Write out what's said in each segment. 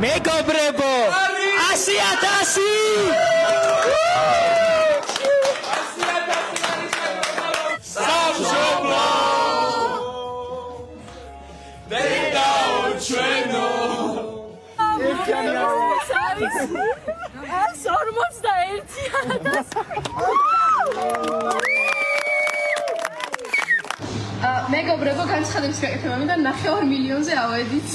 მეგობრებო 100,000 მეგობრებო განცხადების გაკეთება მინდა 9 მილიონზე ავედით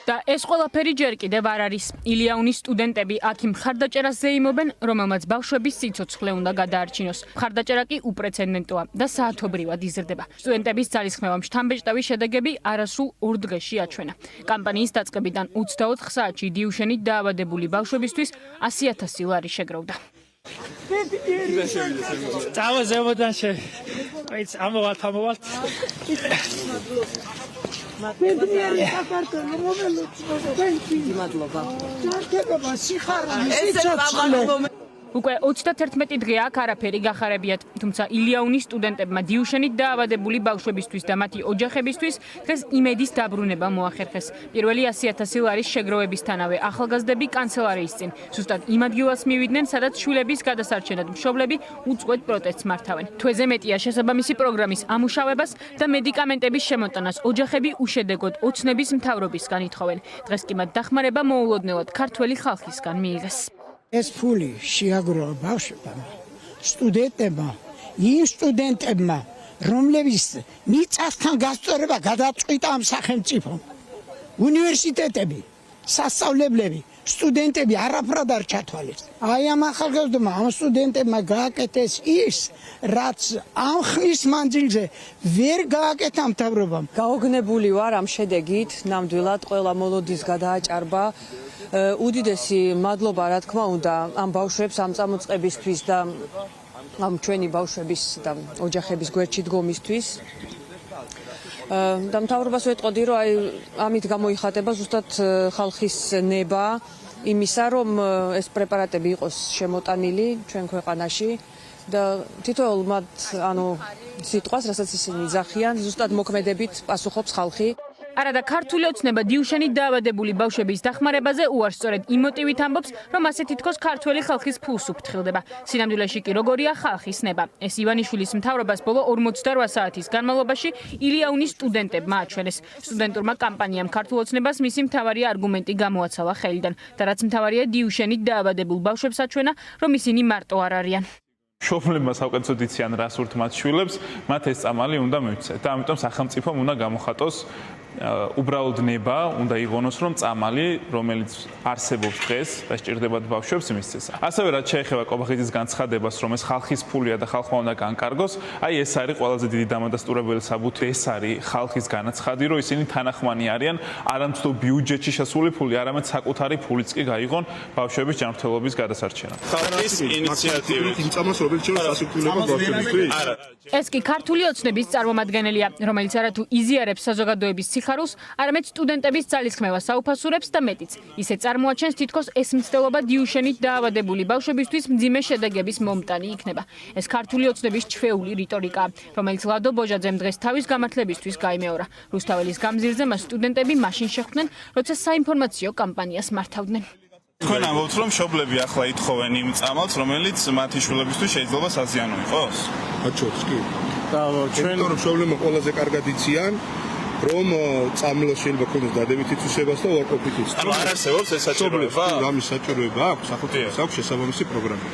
და ეს ყველაფერი ჯერ კიდევ არ არის. ილიაუნის სტუდენტები აქ იმ მხარდაჭერას ზეიმობენ, რომელმაც ბავშვების სიცოცხლე უნდა გადაარჩინოს. მხარდაჭერა კი უპრეცედენტოა და საათობრივად იზრდება. სტუდენტების ძალისხმევამ შთამბეჭდავი შედეგები არასრულ 2 დღეში აჩვენა. კამპანიის დაწყებიდან 24 საათში დიუშენით დაავადებული ბავშვებისთვის 100,000 ლარი შეგროვდა. წავა ზემოდან ეს ამოვალთ ბედნიერი საქართველო რომელიცი მადლობა ჯანმრთელობა სიხარული სიცოცხლე უკვე 31 დღეა აქ არაფერი გახარებიათ, თუმცა ილიაუნის სტუდენტებმა დიუშენით დაავადებული ბავშვებისთვის და მათი ოჯახებისთვის დღეს იმედის დაბრუნება მოახერხეს. პირველი 100,000 ლარის შეგროვებისთანავე ახალგაზრდები კანცელარიის წინ ზუსტად იმ ადგილას მივიდნენ, სადაც შვილების გადასარჩენად მშობლები უწყვეტ პროტესტს მართავენ. თვეზე მეტია შესაბამისი პროგრამის ამუშავებას და მედიკამენტების შემოტანას ოჯახები უშედეგოდ ოცნების მთავრობისგან ითხოვენ. დღეს კი მათ დახმარება მოულოდნელად ქართველი ხალხისგან მიიღეს. ეს ფული შეაგროვა ბავშვებმა, სტუდენტებმა, იმ სტუდენტებმა, რომლებიც მიწასთან გასწორება გადაწყვიტა ამ სახელმწიფომ. უნივერსიტეტები, სასწავლებლები, სტუდენტები არაფრად არ ჩათვალეს. აი ამ ახალგაზრდებმა, ამ სტუდენტებმა გააკეთეს ის, რაც ამ ხნის მანძილზე ვერ გააკეთა მთავრობამ. გაოგნებული ვარ ამ შედეგით, ნამდვილად ყველა მოლოდის გადააჭარბა. უდიდესი მადლობა რა თქმა უნდა ამ ბავშვებს ამ წამოწყებისთვის და ამ ჩვენი ბავშვების და ოჯახების გვერდში დგომისთვის. და მთავრობას ვეტყოდი რომ აი ამით გამოიხატება ზუსტად ხალხის ნება იმისა რომ ეს პრეპარატები იყოს შემოტანილი ჩვენ ქვეყანაში და თითოეულ მათ სიტყვას რასაც ისინი იძახიან ზუსტად მოქმედებით პასუხობს ხალხი. არადა ქართული ოცნება დიუშენით დაავადებული ბავშვების დახმარებაზე უარს სწორედ იმ მოტივით ამბობს, რომ ასე თითქოს ქართველი ხალხის ფულს უფრთხილდება. სინამდვილეში კი როგორია ხალხის ნება. ეს ივანიშვილის მთავრობას ბოლო 48 საათის განმავლობაში ილიაუნის სტუდენტებმა აჩვენეს. სტუდენტურმა კამპანიამ ქართულ ოცნებას მისი მთავარი არგუმენტი გამოაცალა ხელიდან და რაც მთავარია დიუშენით დაავადებულ ბავშვებს აჩვენა, რომ ისინი მარტო არ არიან. მშობლებმა საუკეთესოდ იციან რას ურთ მათ შვილებს, მათ ეს წამალი უნდა მივცეთ და ამიტომ სახელმწიფომ უნდა გამოხატოს უბრალოდ ნება უნდა იღონოს რომ წამალი რომელიც არსებობს დღეს და სჭირდებათ ბავშვებს მისცეს. ასევე რაც შეეხება კობახიძის განცხადებას რომ ეს ხალხის ფულია და ხალხმა უნდა განკარგოს, აი ეს არის ყველაზე დიდი დამადასტურებელი საბუთი, ეს არის ხალხის განაცხადი რომ ისინი თანახმანი არიან არამცდელ ბიუჯეტში შესული ფული, არამედ საკუთარი ფულიც კი გაიღონ ბავშვების ჯანმრთელობის გადასარჩენად. ხალხის ინიციატივით იმ წამალს რომელიც შეიძლება სასიკვდილო ბავშვებისთვის. ეს კი ქართული ოცნების წარმომადგენელია, რომელიც არათუ იზიარებს საზოგადოების სიხარულს, არამედ სტუდენტების ძალისხმევას აუფასურებს და მეტიც. ისე წარმოაჩენს თითქოს ეს მცდელობა დიუშენით დაავადებული ბავშვებისთვის მძიმე შედეგების მომტანი იქნება. ეს ქართული ოცნების ჩვეული რიტორიკაა, რომელიც ლადო ბოჟაძემ დღეს თავის გამართლებისთვის გაიმეორა. რუსთაველის გამზირზე მას სტუდენტები მაშინ შეხვდნენ, როცა საინფორმაციო კამპანიას მართავდნენ. თქვენ ამბობთ რომ მშობლები ახლა ითხოვენ იმ წამალს, რომელიც მათი შვილებისთვის შეიძლება საზიანო იყოს? აჩვენს კი. და ჩვენ მშობლებმა ყველაზე კარგად იციან რომ წამლო შეიძლება ქონდეს დადებითი თვისებას და უარყოფით თვისებას. ანუ არ არსებობს ეს საჭიროება? რამის საჭიროება აქვს? სახელმწიფოს აქვს შესაბამისი პროგრამა.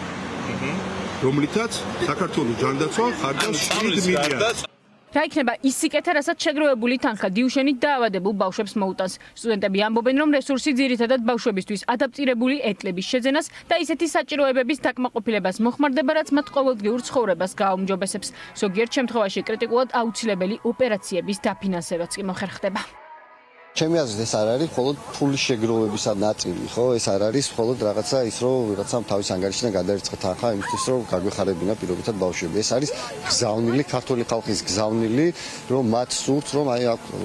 რომლითაც საქართველოს ჯანდაცვა ხარჯავს 7 მილიარდს. რა იქნება ის სიკეთე, რასაც შეგროვებული თანხა დიუშენით დაავადებულ ბავშვებს მოუტანს. სტუდენტები ამბობენ, რომ რესურსი ძირითადად ბავშვებისთვის ადაპტირებული ეტლების შეძენას და ისეთი საჭიროებების დაკმაყოფილებას მოხმარდება, რაც მათ ყოველდღიურ ცხოვრებას გააუმჯობესებს. ზოგიერთ შემთხვევაში კრიტიკულად აუცილებელი ოპერაციების დაფინანსებაც კი მოხერხდება. ჩემი აზრით ეს არ არის მხოლოდ ფულის შეგროვებისა ნაწილი, ხო? ეს არ არის მხოლოდ რაღაცა ის, რომ ვიღაცამ თავის ანგარიშიდან გადაერწყა თანხა იმისთვის, რომ გაგვეხარებინა პირობითად ბავშვები. ეს არის გზავნილი ქართული ხალხის გზავნილი, რომ მათ სურთ, რომ აი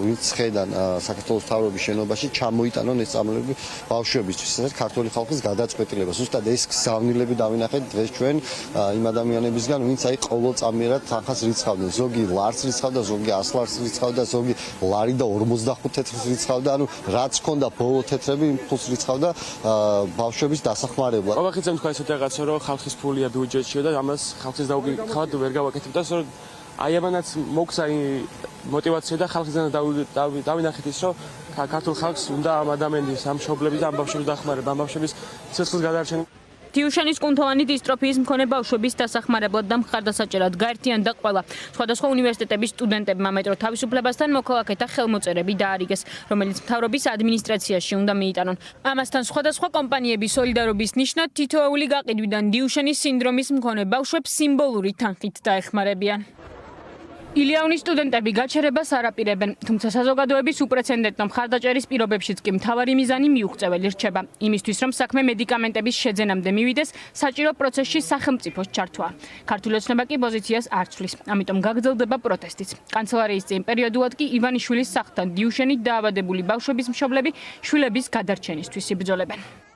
ვინც ხედან საქართველოს მთავრობის შენობაში ჩამოიტანონ ეს წამლები ბავშვებისთვის. ეს არის ქართული ხალხის გადაწყვეტილება. ზუსტად ეს გზავნილები დავინახეთ დღეს ჩვენ იმ ადამიანებისგან, ვინც აი ყოველწამიერად თანხას რიცხავდნენ. ზოგი ლარს რიცხავდა, ზოგი 100 ლარს რიცხავდა, ზოგი ლარი და 45 თეთრს რიცხავდა, ანუ რაც ქონდა ბოლო თეთრები იმ ფულს რიცხავდა ბავშვების დასახმარებლად. ყოველთვის თქვა ესეთი რაღაცა, რომ ხალხის ფულია ბიუჯეტში და ამას ხალხის დაუგიხავად ვერ გავაკეთებთ, რომ აი ამანაც მოგცა мотивация და ხალხისგან დავინახეთ ის, რომ ქართულ ხალხს უნდა ამ ადამიანის, ამ მშობლების, ამ ბავშვების დახმარება, ამ ბავშვების ცოცხლის გადარჩენა. დიუშენის კუნთოვანი დისტროფიის მქონე ბავშვების დასახმარებლად და მხარდასაჭერად გაერთიანდა ყველა სხვადასხვა უნივერსიტეტების სტუდენტებმა მეტრო თავისუფლებასთან მოქალაქეთა ხელმოწერები დაარიგეს, რომელიც მთავრობის ადმინისტრაციაში უნდა მიიტანონ. ამასთან სხვადასხვა კომპანიების სოლიდარობის ნიშნად თითოეული გაყიდვიდან დიუშენის სინდრომის მქონე ბავშვებს სიმბოლური თანხით დაეხმარებიან. ილიაუნის სტუდენტები გაჩერებას არ აპირებენ, თუმცა საზოგადოების უპრეცედენტო მხარდაჭერის პირობებშიც კი მთავარი მიზანი მიუღწეველი რჩება. იმისთვის, რომ საქმე მედიკამენტების შეძენამდე მივიდეს, საჭირო პროცესში სახელმწიფოს ჩართვაა. ქართული ოცნება კი პოზიციას არ ცვლის, ამიტომ გაგრძელდება პროტესტიც. კანცელარიის წინ პერიოდულად კი ივანიშვილის სახლთან დიუშენით დაავადებული ბავშვების მშობლები შვილების გადარჩენისთვის იბრძოლებენ.